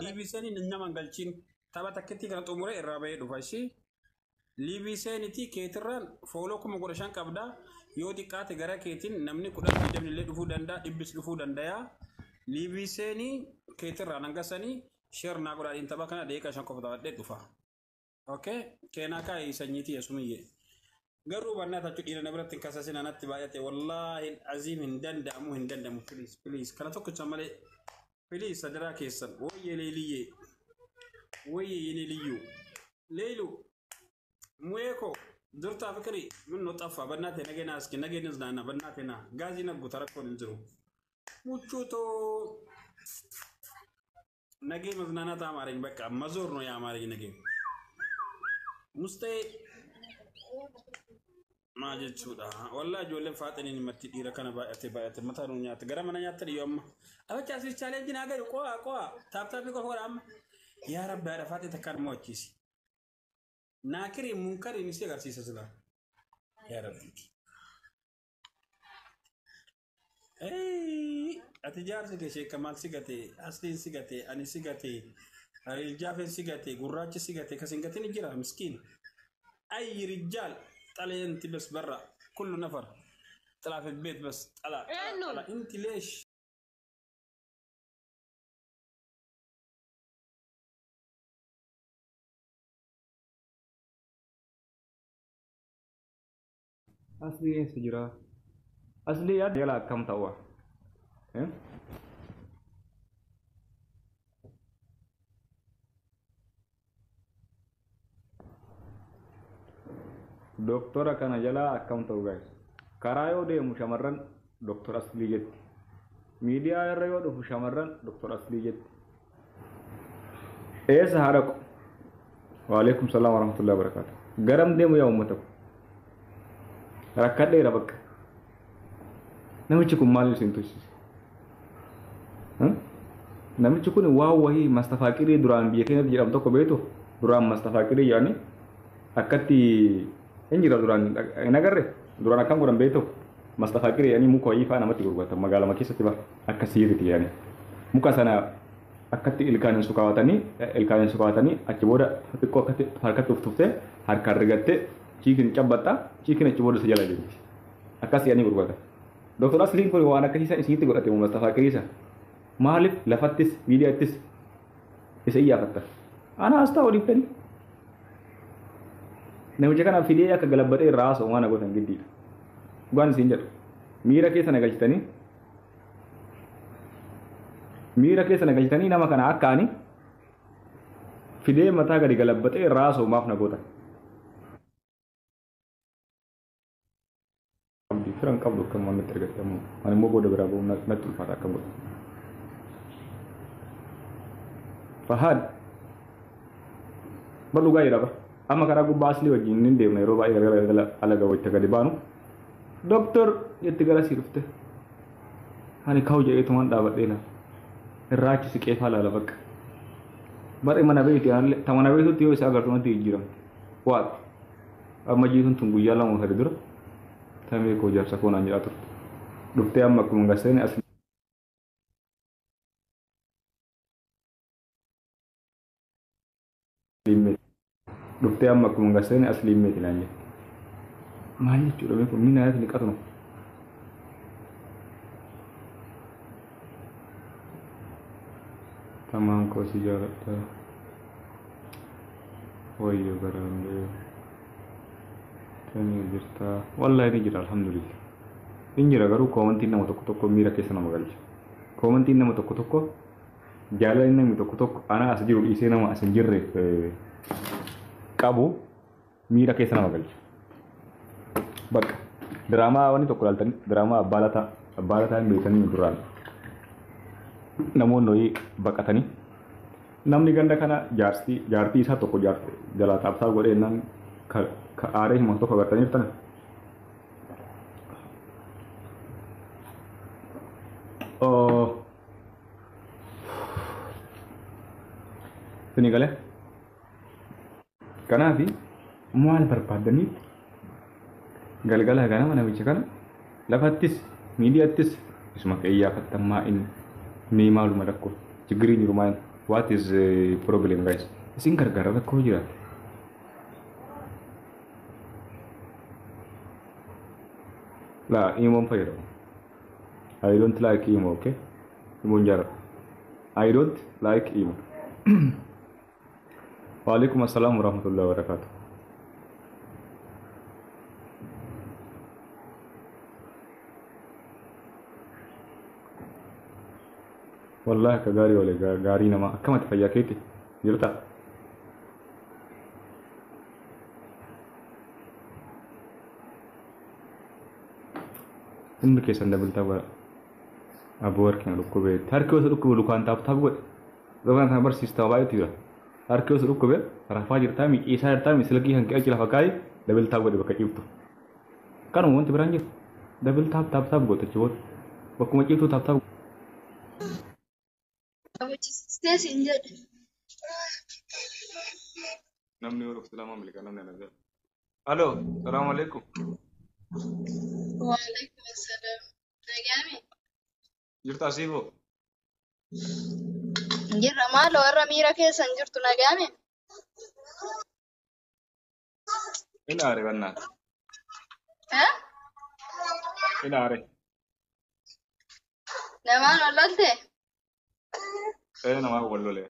liibisanii nama galchiin tapha takkitti kan xumure irraa bahee dhufa ishii liibisaniiti keetirraan fooloo 15,000 qabda yoo xiqqaate gara keetiin namni 10 illee dhufuu danda'a dhibbis dhufuu danda'a liibisanii keetirraan hangasanii shirnaa godhaadhiin tapha kana deeqa 5 qofa taphadhee dhufa okay keenaa kaayii sanyiitii yesumiyyee garuu barnaa tachu dhiira na biratti kasasin anatti baay'ate wallaahi aziim hin danda'amu please kana tokkicha malee please sadaraa keessan wayye leeliyyee wayye leeliyyuu leelu mueko durta fikri minno xafa barnaate nageenas naana barnaate na gaazii naggu tarakkoon hin jiru muchuto nagee maznaana ta amaareen bakka mazoor no ya amaareen nagee mustee ما جتشودا والله جولين فاتني نمتي ديرا كان بايته متى نيات غرا من نيات اليوم ابا تشاسي تشالنج ناغي قوا تاب بيكو فورام يا رب يا فاتي تكر موتشيس ناكري منكر نسي غرسي سلا يا رب اي اتجار سيكي كمال سيغتي اصلين سيغتي اني سيغتي الجافن سيغتي غراچ سيغتي كسنغتي نجرا مسكين اي رجال طلع انت بس برا كل نفر طلع في البيت بس طلع انت ليش اصلي سجرا اصلي يا ديلا كم توا دكتورة كان جلا أكمل توجه كرايو ده مشامرن دكتور أصليت ميديا الريو ده مشامرن دكتور أصليت إيه سهرك وعليكم السلام ورحمة الله وبركاته garaam deemu yaa uummata rakkadheera bakka namichi kun maal isin tursise namichi kun waa wahii mastafaaqirii duraan biyya keenyatti jedhamu tokko beektu duraan mastafaaqirii yaani akkatti injira duraan hin agarre duraan akkam godhan beektu mastafaaqirii yaani muka wayii fa'aa namatti gurguratan magaalaa keessatti ba akka siiriti yaani muka sana akkatti ilkaan sukaawatanii achi booda xiqqoo akkatti harkatti uftuftee harkaan rigattee ciikin cabbatta ciikin achi booda sajala jirti akkas yaani gurguratan doktor asliin kun waan akka isinitti godhate mastafaaqirii maaliif lafattis miidiyaattis isa iyyafatta ana astaa waliiftanii namicha kana fidee akka galabbatee raasa waan godhan giddiidha waan isin jedhu miira keessa nagalchitanii nama kana akka ani fidee mataa gadi galabbatee raasa maaf na gootan firan qabdu kan waan natti argatamu ani immoo booda biraa ba'u natti ulfaata akka godhu Fahad balu gaya apa? Ama kara gu basli wajin ninde na roba ira alaga wajta gadi banu. Doktor yetigara sirufte. Hani kau je itu man dapat dena. Rachi si kefala la bak. Bare mana be ti an tamana be tu sa agar tu nanti jiram. Wat. Amma jihun tunggu yala mo haridur. Tame ko jar sakona ni atur. Dukte amma ko ngasene asli dukte amma ko ngasene asli meti nanye mali chudo be ko mina yati nikatono tamam ko si jarata oyo garande tani jirta wallahi ni jira alhamdulillah injira garu commenti nama tokko mira kessa nama galcha commenti nama tokko jaalala nama tokko ana as jiru ise nama as jirre qabu mira kessa nama galcha bakka drama wani tokko laltani drama balata beekani duraan namoonni baqatanii namni ganda kana jaartii isaa tokko jaarte jalaa taabsaa godhee nan ka aaree himan tokko agartaniif tana sini galee kanaafi maal barbaadaniif galgala ganama namicha kana lafattis miidiyaattis isuma qeeyyaafatan maa inni mee maaluma rakkoo chigiriin jiru maan What is the problem, guys? Isin gargaara rakkoo jira. La imoon fayyadamu. I don't like imo, okay? Imoon jara. I don't like imo. Wa alaikum assalam wa rahmatullahi wa barakatuh. Wallahi ka gaarii wale gaarii nama akkamatti fayyaa keetti jirta. Hundi keessan dabaltaa bara. Aboo harkeen dhukkubee harki osoo dhukkubee lukaan taap godhe. Gabaan kana barsiistaa baay'eetu jira. Harki osoo dhukkubee rafaa jirtaa miiqiisaa jirtaa misilgii kan qe'achi lafa kaayee dabaltaa godhe bakka ciiftu. Kanuma wanti biraan jiru. Dabaltaa taap godhe jechuudha. Bakkuma ciiftuu taap. Namni yeroo islaamaa miliqaa namni ana jira. Aloo, salaamu alaikum. Waalaikum assalam. Nagami? Jirta asiifoo? Jirra maal warra miira keessan jirtu nagami? Ilaare bannaa. Eh? Ilaare. Namaan wallolte? Namaa wal lolee.